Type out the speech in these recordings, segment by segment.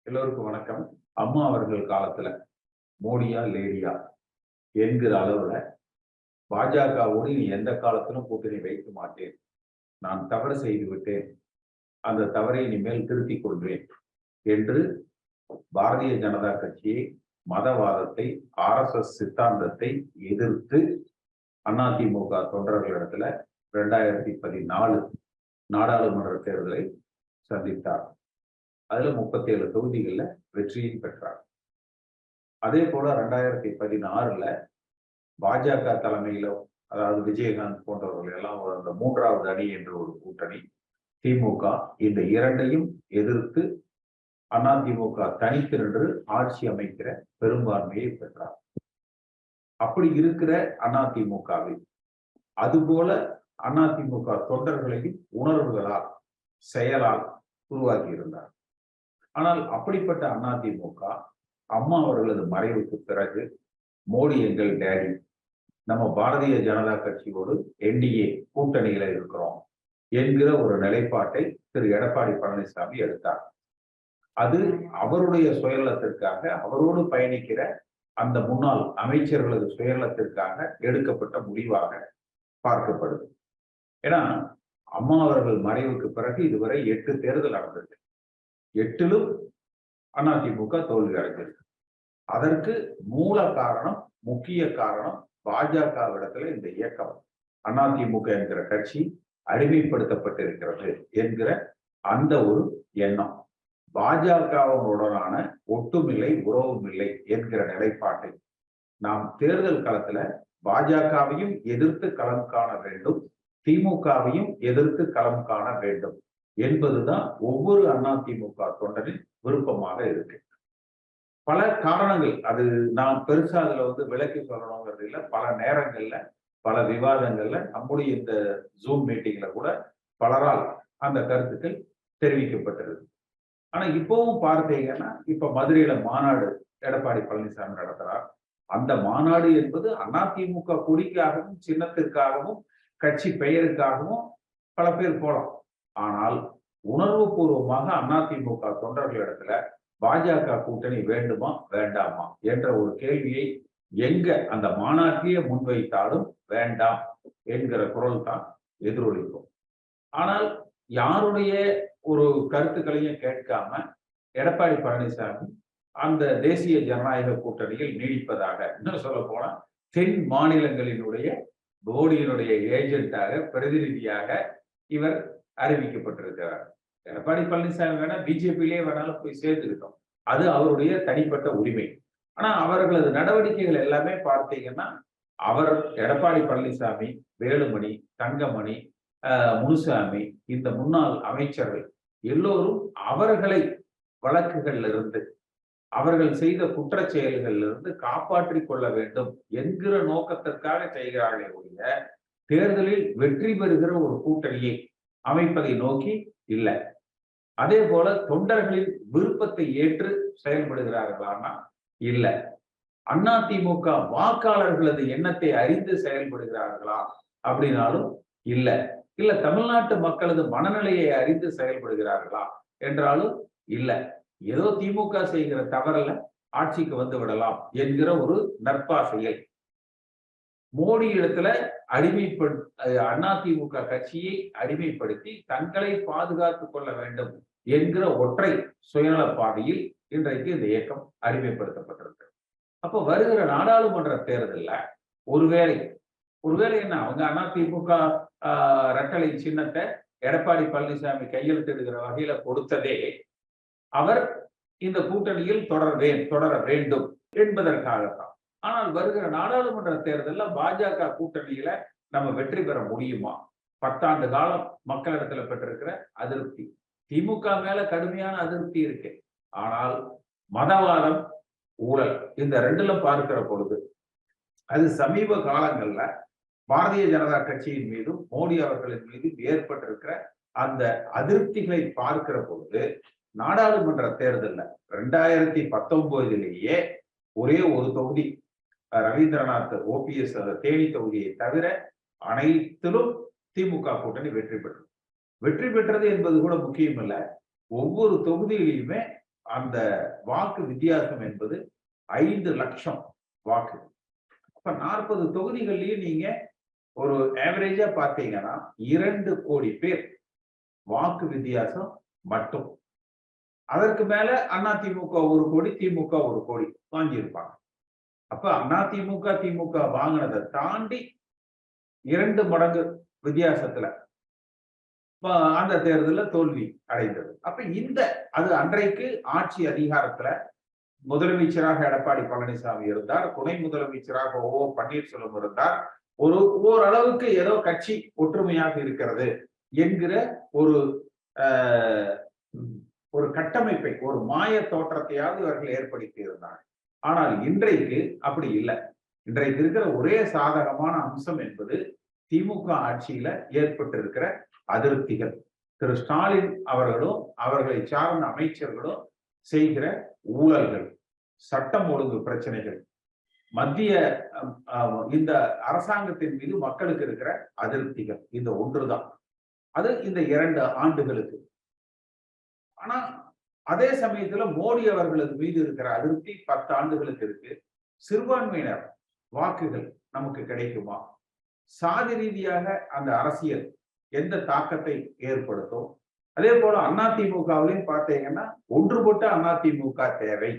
எல்லோருக்கும் வணக்கம். அம்மா அவர்கள் காலத்துல மோடியா லேடியா என்கிற அளவுல பாஜகவோடு நீ எந்த காலத்திலும் கூட்டணி வைக்க மாட்டேன், நான் தவறு செய்து விட்டேன், அந்த தவறை இனிமேல் திருத்திக் கொள்வேன் என்று பாரதிய ஜனதா கட்சியை, மதவாதத்தை, RSS சித்தாந்தத்தை எதிர்த்து அதிமுக தொண்டர்களிடத்துல 2014 நாடாளுமன்ற தேர்தலை சந்தித்தார். அதுல 37 தொகுதிகள்ல வெற்றியும் பெற்றார். அதே போல 2016 பாஜக தலைமையில, அதாவது விஜயகாந்த் போன்றவர்கள் எல்லாம் அந்த மூன்றாவது அணி என்ற ஒரு கூட்டணி, திமுக, இந்த இரண்டையும் எதிர்த்து அதிமுக தனித்து நின்று ஆட்சி அமைக்கிற பெரும்பான்மையை பெற்றார். அப்படி இருக்கிற அதிமுகவில் அதுபோல அதிமுக தொண்டர்களையும் உணர்வுகளால், செயலால் உருவாக்கி இருந்தார். ஆனால் அப்படிப்பட்ட அதிமுக அம்மா அவர்களது மறைவுக்கு பிறகு மோடி எங்கள் டேடி, நம்ம பாரதிய ஜனதா கட்சியோடு NDA கூட்டணியில இருக்கிறோம் என்கிற ஒரு நிலைப்பாட்டை திரு எடப்பாடி பழனிசாமி எடுத்தார். அது அவருடைய சுயநலத்திற்காக, அவரோடு பயணிக்கிற அந்த முன்னாள் அமைச்சர்களது சுயநலத்திற்காக எடுக்கப்பட்ட முடிவாக பார்க்கப்படுது. ஏன்னா அம்மா அவர்கள் மறைவுக்கு பிறகு இதுவரை 8 தேர்தல் நடந்தது. 8லும் அதிமுக தோல்வி அடைஞ்சிருக்கு. அதற்கு மூல காரணம், முக்கிய காரணம், பாஜகவிடத்துல இந்த இயக்கம் அதிமுக என்கிற கட்சி அடிமைப்படுத்தப்பட்டிருக்கிறது என்கிற அந்த ஒரு எண்ணம், பாஜகவுடனான ஒட்டுமில்லை உறவுமில்லை என்கிற நிலைப்பாட்டை நாம் தேர்தல் களத்துல பாஜகவையும் எதிர்த்து களம் காண வேண்டும், திமுகவையும் எதிர்த்து களம் காண வேண்டும் என்பதுதான் ஒவ்வொரு அதிமுக தொண்டரின் விருப்பமாக இருக்கு. பல காரணங்கள், அது நாம் பெருசா அதுல விளக்கி சொல்லணுங்கிறது இல்லை. பல நேரங்கள்ல, பல விவாதங்கள்ல, நம்முடைய இந்த ஜூம் மீட்டிங்ல கூட பலரால் அந்த கருத்துக்கள் தெரிவிக்கப்பட்டிருக்கு. ஆனா இப்பவும் பார்த்தீங்கன்னா, இப்ப மதுரையில மாநாடு எடப்பாடி பழனிசாமி நடத்துறார். அந்த மாநாடு என்பது அதிமுக கொடிக்காகவும், சின்னத்திற்காகவும், கட்சி பெயருக்காகவும் பல பேர் போலாம். ஆனால் உணர்வு பூர்வமாக அதிமுக தொண்டர்களிடத்துல பாஜக கூட்டணி வேண்டுமா வேண்டாமா என்ற ஒரு கேள்வியை எங்க அந்த மாநாட்டிலேயே முன்வைத்தாலும் வேண்டாம் என்கிற குரல் தான் எதிரொலிக்கும். ஆனால் யாருடைய ஒரு கருத்துக்களையும் கேட்காம எடப்பாடி பழனிசாமி அந்த தேசிய ஜனநாயக கூட்டணியில் நீடிப்பதாக, இன்னும் சொல்ல போனா தென் மாநிலங்களினுடைய மோடியினுடைய ஏஜென்ட்டாக, பிரதிநிதியாக இவர் அறிவிக்கப்பட்டிருக்கிறார். எடப்பாடி பழனிசாமி வேணா பிஜேபியிலே வேணாலும் போய் சேர்த்துக்கிட்டோம், அது அவருடைய தனிப்பட்ட உரிமை. ஆனா அவர்களது நடவடிக்கைகள் எல்லாமே பார்த்தீங்கன்னா, அவர் எடப்பாடி பழனிசாமி, வேலுமணி, தங்கமணி, முனுசாமி, இந்த முன்னாள் அமைச்சர்கள் எல்லோரும் அவர்களை வழக்குகள்ல இருந்து, அவர்கள் செய்த குற்ற செயல்களிலிருந்து காப்பாற்றிக் கொள்ள வேண்டும் என்கிற நோக்கத்திற்காக செய்கிறார்களே ஒழிய தேர்தலில் வெற்றி பெறுகிற ஒரு கூட்டணியை அமைப்பதை நோக்கி இல்லை. அதே போல தொண்டர்களின் விருப்பத்தை ஏற்று செயல்படுகிறார்களானா இல்லை. அதிமுக வாக்காளர்களது எண்ணத்தை அறிந்து செயல்படுகிறார்களா அப்படின்னாலும் இல்லை. இல்ல தமிழ்நாட்டு மக்களது மனநிலையை அறிந்து செயல்படுகிறார்களா என்றாலும் இல்லை. ஏதோ திமுக செய்கிற தவறல ஆட்சிக்கு வந்து விடலாம் என்கிற ஒரு நற்பாசையை மோடி இடத்துல அதிமுக கட்சியை அடிமைப்படுத்தி தங்களை பாதுகாத்துக் கொள்ள வேண்டும் என்கிற ஒற்றை சுயநல பாதையில் இன்றைக்கு இந்த இயக்கம் அடிமைப்படுத்தப்பட்டிருக்கு. அப்போ வருகிற நாடாளுமன்ற தேர்தல்ல ஒருவேளை என்ன, அவங்க அதிமுக ரெட்டலை சின்னத்தை எடப்பாடி பழனிசாமி கையெழுத்திடுகிற வகையில கொடுத்ததே அவர் இந்த கூட்டணியில் தொடர வேண்டும் என்பதற்காகத்தான். ஆனால் வருகிற நாடாளுமன்ற தேர்தலில் பாஜக கூட்டணியில நம்ம வெற்றி பெற முடியுமா? 10 ஆண்டு காலம் மக்களிடத்துல பெற்றிருக்கிற அதிருப்தி, திமுக மேல கடுமையான அதிருப்தி இருக்கு. ஆனால் மதவாதம், ஊழல், இந்த ரெண்டுல பார்க்கிற பொழுது அது சமீப காலங்கள்ல பாரதிய ஜனதா கட்சியின் மீதும் மோடி அவர்களின் மீதும் ஏற்பட்டிருக்கிற அந்த அதிருப்திகளை பார்க்கிற பொழுது நாடாளுமன்ற தேர்தல்ல 2019 ஒரே ஒரு தொகுதி ரவீந்திரநாத் OPS தேனி தொகுதியை தவிர அனைத்திலும் திமுக கூட்டணி வெற்றி பெற்றது என்பது கூட முக்கியம் இல்ல. ஒவ்வொரு தொகுதியிலையுமே அந்த வாக்கு வித்தியாசம் என்பது 5 லட்சம் வாக்கு. அப்ப 40 தொகுதிகள்லயும் நீங்க ஒரு ஆவரேஜா பார்த்தீங்கன்னா 2 கோடி பேர் வாக்கு வித்தியாசம் மட்டும். அதற்கு மேல அதிமுக 1 கோடி, திமுக 1 கோடி வாங்கியிருப்பாங்க. அப்ப அதிமுக, திமுக வாங்கினதை தாண்டி 2 மடங்கு வித்தியாசத்துல அந்த தேர்தலில் தோல்வி அடைந்தது. அப்ப அது அன்றைக்கு ஆட்சி அதிகாரத்துல முதலமைச்சராக எடப்பாடி பழனிசாமி இருந்தார், துணை முதலமைச்சராக ஓ பன்னீர்செல்வம் இருந்தார். ஓரளவுக்கு ஏதோ கட்சி ஒற்றுமையாக இருக்கிறது என்கிற ஒரு கட்டமைப்பை, ஒரு மாய தோற்றத்தையாவது இவர்கள் ஏற்படுத்தி இருந்தார். ஆனால் இன்றைக்கு அப்படி இல்லை. இன்றைக்கு இருக்கிற ஒரே சாதகமான அம்சம் என்பது திமுக ஆட்சியில ஏற்பட்டிருக்கிற அதிருப்திகள். திரு ஸ்டாலின் அவர்களும் அவர்களை சார்ந்த அமைச்சர்களும் செய்கிற ஊழல்கள், சட்டம் ஒழுங்கு பிரச்சனைகள், மத்திய இந்த அரசாங்கத்தின் மீது மக்களுக்கு இருக்கிற அதிருப்திகள், இந்த ஒன்றுதான். அது இந்த 2 ஆண்டுகளுக்கு. ஆனா அதே சமயத்துல மோடி அவர்களது மீது இருக்கிற அதிருப்தி 10 ஆண்டுகளுக்கு இருக்கு. சிறுபான்மையினர் வாக்குகள் நமக்கு கிடைக்குமா? சாதி ரீதியாக அந்த அரசியல் எந்த தாக்கத்தை ஏற்படுத்தும்? அதே போல அதிமுகவிலையும் பார்த்தீங்கன்னா ஒன்றுபட்ட அதிமுக தேவை,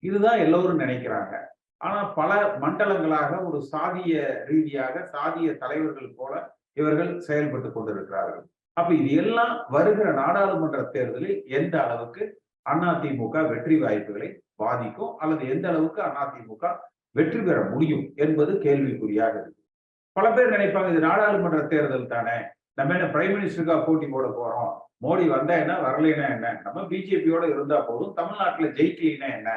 இதுதான் எல்லோரும் நினைக்கிறாங்க. ஆனா பல மண்டலங்களாக ஒரு சாதிய ரீதியாக சாதிய தலைவர்கள் போல இவர்கள் செயல்பட்டு கொண்டிருக்கிறார்கள். அப்ப இது எல்லாம் வருகிற நாடாளுமன்ற தேர்தலில் எந்த அளவுக்கு அதிமுக வெற்றி வாய்ப்புகளை பாதிக்கும், அல்லது எந்த அளவுக்கு அதிமுக வெற்றி பெற முடியும் என்பது கேள்விக்குறியாக இருக்கு. பல பேர் நினைப்பாங்க, இது நாடாளுமன்ற தேர்தல் தானே, நம்ம என்ன பிரைம் மினிஸ்டருக்கா போட்டி போட போறோம், மோடி வந்தா என்ன வரலைன்னா என்ன, நம்ம பிஜேபியோட இருந்தா போதும், தமிழ்நாட்டுல ஜெயிக்கலைன்னா என்ன,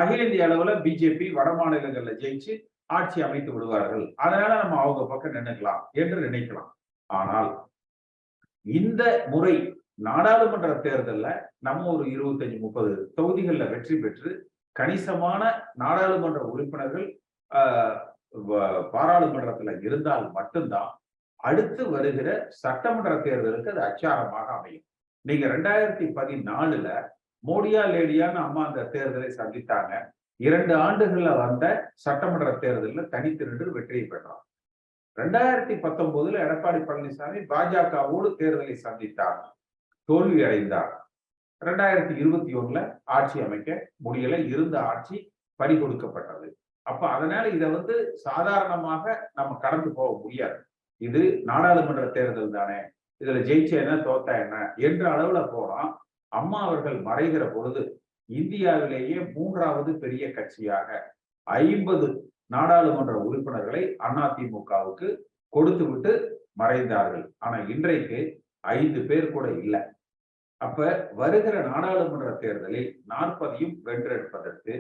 அகில இந்திய அளவுல பிஜேபி வட மாநிலங்கள்ல ஜெயிச்சு ஆட்சி அமைத்து விடுவார்கள், அதனால நம்ம அவங்க பக்கம் நினைக்கலாம் என்று நினைக்கலாம். ஆனால் இந்த முறை நாடாளுமன்ற தேர்தல்ல நம்ம ஒரு 25-30 தொகுதிகளில் வெற்றி பெற்று கணிசமான நாடாளுமன்ற உறுப்பினர்கள் பாராளுமன்றத்துல இருந்தால் மட்டும்தான் அடுத்து வருகிற சட்டமன்ற தேர்தலுக்கு அது அச்சாரமாக அமையும். நீங்க 2014ல மோடியா லேடியான்னு அம்மா அந்த தேர்தலை சந்தித்தாங்க. 2 ஆண்டுகள்ல வந்த சட்டமன்ற தேர்தலில் தனித்து நின்று வெற்றியை பெற்றார். 2019ல எடப்பாடி பழனிசாமி பாஜகவோடு தேர்தலை சந்தித்தார், தோல்வி அடைந்தார். 2021ல ஆட்சி அமைக்க முடியல, இருந்த ஆட்சி பறி கொடுக்கப்பட்டது. அப்ப அதனால இதை சாதாரணமாக நம்ம கடந்து போக முடியாது. இது நாடாளுமன்ற தேர்தல் தானே, இதுல ஜெயிச்ச என்ன தோத்தா என்ன என்ற அளவுல போனா, அம்மா அவர்கள் மறைகிற பொழுது இந்தியாவிலேயே 3வது பெரிய கட்சியாக 50 நாடாளுமன்ற உறுப்பினர்களை அதிமுகவுக்கு கொடுத்து விட்டு மறைந்தார்கள். ஆனா இன்றைக்கு 5 பேர் கூட இல்லை. அப்ப வருகிற நாடாளுமன்ற தேர்தலில் 40ஐயும் வென்றெடுப்பதற்கு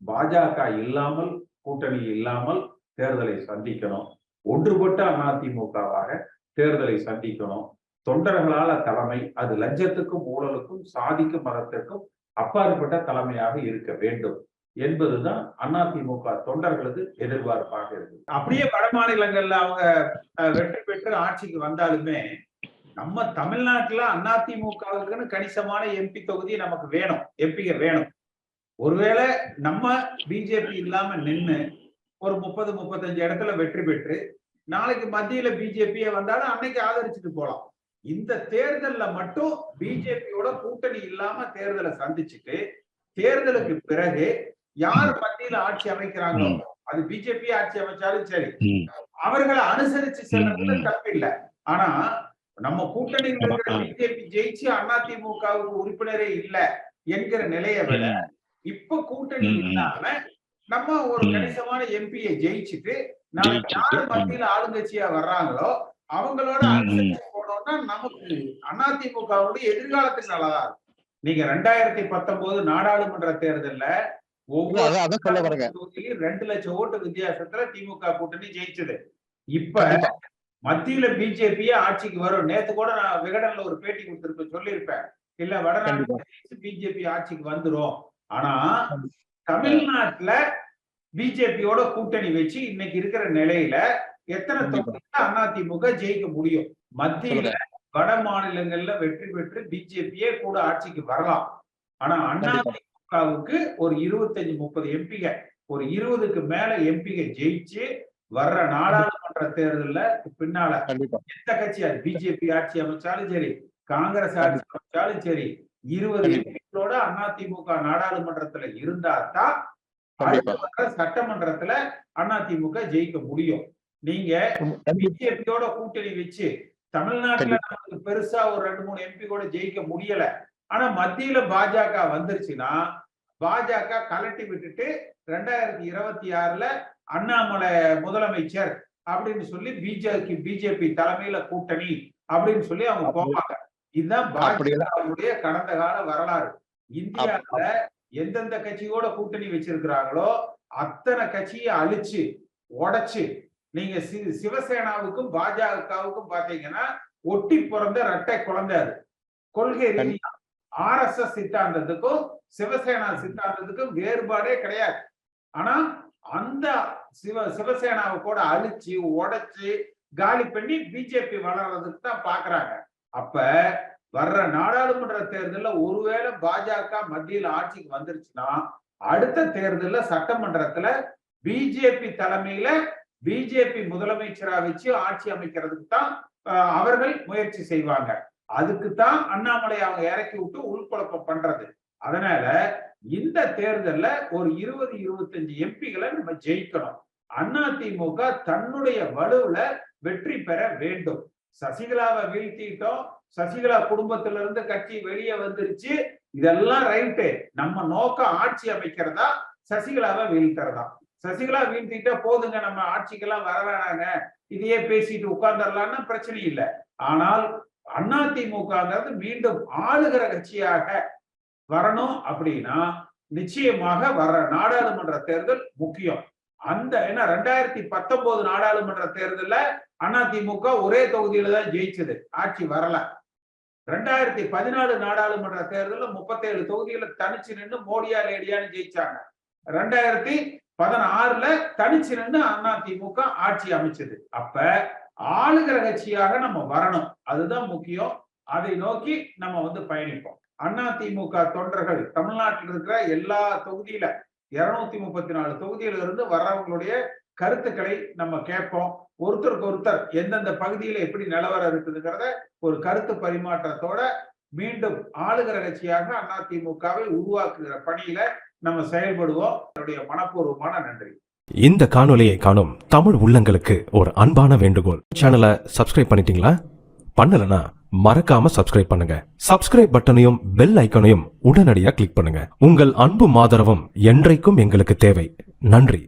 பாஜக இல்லாமல், கூட்டணி இல்லாமல் தேர்தலை சந்திக்கணும். ஒன்றுபட்ட அதிமுகவாக தேர்தலை சந்திக்கணும். தொண்டர்களால தலைமை, அது லஞ்சத்துக்கும் ஊழலுக்கும் சாதிக்கும் மதத்திற்கும் அப்பாற்பட்ட தலைமையாக இருக்க வேண்டும் என்பதுதான் அதிமுக தொண்டர்களது எதிர்பார்ப்பாக இருக்கு. அப்படியே வட மாநிலங்கள்ல அவங்க வெற்றி பெற்று ஆட்சிக்கு வந்தாலுமே நம்ம தமிழ்நாட்டுல அதிமுகவுக்குன்னு கணிசமான எம்பி தொகுதி நமக்கு வேணும், எம்பிங்க வேணும். ஒருவேளை நம்ம பிஜேபி இல்லாம நின்று ஒரு 30-35 இடத்துல வெற்றி பெற்று நாளைக்கு மத்தியில பிஜேபியே வந்தாலும் அன்னைக்கு ஆதரிச்சுட்டு போலாம். இந்த தேர்தல்ல மட்டும் பிஜேபியோட கூட்டணி இல்லாம தேர்தலை சந்திச்சுட்டு தேர்தலுக்கு பிறகு யார் மத்தியில ஆட்சி அமைக்கிறாங்களோ, அது பிஜேபி ஆட்சி அமைச்சாலும் சரி, அவர்களை அனுசரிச்சு செல்றதுல தப்பில்லை. ஆனா நம்ம கூட்டணியில் இருக்கிற பிஜேபி ஜெயிச்சு அதிமுகவுக்கு உறுப்பினரே இல்லை என்கிற நிலையை விட இப்ப கூட்டணி இல்லாம நம்ம ஒரு கணிசமான எம்பியை ஜெயிச்சுட்டு நாளைக்கு யாரு மத்தியில ஆளுங்கட்சியா வர்றாங்களோ அவங்களோட அனுசரிச்சு போனோம்னா நமக்கு அதிமுகவுடைய எதிர்காலத்துக்கு நல்லதா இருக்கும். நீங்க 2019 நாடாளுமன்ற தேர்தல்ல ஒவ்வொரு 2 லட்சம் ஓட்டு வித்தியாசத்துல திமுக கூட்டணி ஜெயிச்சது. இப்ப மத்தியில பிஜேபியே ஆட்சிக்கு வரும். நேத்து கூட நான் விகடன்ல ஒரு பேட்டி கொடுத்திருப்பேன், சொல்லியிருப்பேன், இல்ல வடநாட்டு பிஜேபி ஆட்சிக்கு வந்துரும். ஆனா தமிழ்நாட்டுல பிஜேபியோட கூட்டணி வச்சு இன்னைக்கு இருக்கிற நிலையில எத்தனை தொகுதியில அதிமுக ஜெயிக்க முடியும்? மத்தியில வட மாநிலங்கள்ல வெற்றி பெற்று பிஜேபியே கூட ஆட்சிக்கு வரலாம். ஆனா அதிமுகவுக்கு ஒரு 25-30 எம்பிக, ஒரு 20க்கு மேல எம்பிக ஜெயிச்சு வர்ற நாடாளுமன்ற தேர்தல்ல பின்னால எந்த கட்சி, அது பிஜேபி ஆட்சி அமைச்சாலும் சரி, காங்கிரஸ் ஆட்சி அமைச்சாலும் சரி, 20 எம்பிகளோட அதிமுக நாடாளுமன்றத்துல இருந்தா தான் அடுத்து வர்ற சட்டமன்றத்துல அதிமுக ஜெயிக்க முடியும். நீங்க பிஜேபியோட கூட்டணி வச்சு தமிழ்நாட்டுல நமக்கு பெருசா ஒரு 2-3 எம்பி கூட ஜெயிக்க முடியல. ஆனா மத்தியில பாஜக வந்துருச்சுன்னா பாஜக கலட்டி விட்டுட்டு 2026ல அண்ணாமலை முதலமைச்சர் அப்படின்னு சொல்லி பிஜேபி தலைமையில கூட்டணி அப்படின்னு சொல்லி அவங்க போவாங்க. இதுதான் பாஜகவுடைய கடந்த கால வரலாறு. இந்தியாவுல எந்தெந்த கட்சியோட கூட்டணி வச்சிருக்கிறாங்களோ அத்தனை கட்சியை அழிச்சு உடைச்சு, நீங்க சிவசேனாவுக்கும் பாஜகவுக்கும் பாத்தீங்கன்னா ஒட்டி பிறந்த இரட்டை குழந்தை. அது கொள்கை ரீதியா RSS சித்தாந்தத்துக்கும் சிவசேனா சித்தாந்தத்துக்கும் வேறுபாடே கிடையாது. ஆனா அந்த சிவசேனாவை கூட அழிச்சு உடைச்சு காலி பண்ணி பிஜேபி வளர்றதுக்கு தான் பாக்குறாங்க. அப்ப வர்ற நாடாளுமன்ற தேர்தல்ல ஒருவேளை பாஜக மத்தியில் ஆட்சிக்கு வந்துருச்சுன்னா அடுத்த தேர்தல்ல சட்டமன்றத்துல பிஜேபி தலைமையில பிஜேபி முதலமைச்சரா வச்சு ஆட்சி அமைக்கிறதுக்கு தான் அவர்கள் முயற்சி செய்வாங்க. அதுக்குத்தான் அண்ணாமலை அவங்க இறக்கி விட்டு உள்குழப்பம் பண்றது. அதனால இந்த தேர்தல்ல ஒரு 20-25 எம்பிகளை நம்ம ஜெயிக்கணும். அதிமுக தன்னுடைய வலுவுல வெற்றி பெற வேண்டும். சசிகலாவை வீழ்த்திட்டோம், சசிகலா குடும்பத்திலிருந்து கட்சி வெளியே வந்துருச்சு, இதெல்லாம் ரைட்டு. நம்ம நோக்கம் ஆட்சி அமைக்கிறதா, சசிகலாவை வீழ்த்துறதா? சசிகலா வீழ்த்திட்டா போதுங்க, நம்ம ஆட்சிக்கெல்லாம் வர வேணாங்க, இதையே பேசிட்டு உட்கார்ந்துடலாம்னு பிரச்சனை இல்லை. ஆனால் அதிமுகங்கிறது மீண்டும் ஆளுகிற கட்சியாக வரணும் அப்படின்னா நிச்சயமாக வர்ற நாடாளுமன்ற தேர்தல் முக்கியம். அந்த 2019 நாடாளுமன்ற தேர்தல்ல அதிமுக ஒரே தொகுதியில தான் ஜெயிச்சது, ஆட்சி வரல. 2014 நாடாளுமன்ற தேர்தலில் 37 தொகுதியில தனிச்சு நின்று மோடியா லேடியான்னு ஜெயிச்சாங்க. 2016ல தனிச்சு நின்று அதிமுக ஆட்சி அமைச்சது. அப்ப ஆளுகிற கட்சியாக நம்ம வரணும், அதுதான் முக்கியம். அதை நோக்கி நம்ம பயணிப்போம். அதிமுக தொண்டர்கள் தமிழ்நாட்டில் இருக்கிற எல்லா தொகுதியில 234 தொகுதியில இருந்து வர்றவங்களுடைய கருத்துக்களை நம்ம கேட்போம். ஒருத்தருக்கு ஒருத்தர் எந்தெந்த பகுதியில எப்படி நிலவரம் இருக்குதுங்கிறத ஒரு கருத்து பரிமாற்றத்தோட மீண்டும் ஆளுகிற கட்சியாக அதிமுகவை உருவாக்குகிற பணியில நம்ம செயல்படுவோம். என்னுடைய மனப்பூர்வமான நன்றி. இந்த காணொலியை காணும் தமிழ் உள்ளங்களுக்கு ஒரு அன்பான வேண்டுகோள். சேனலை சப்ஸ்கிரைப் பண்ணிட்டீங்களா? பண்ணலனா மறக்காம சப்ஸ்கிரைப் பண்ணுங்க. சப்ஸ்கிரைப் பட்டனையும் பெல் ஐக்கனையும் உடனடியாக கிளிக் பண்ணுங்க. உங்கள் அன்பும் ஆதரவும் என்றைக்கும் எங்களுக்கு தேவை. நன்றி.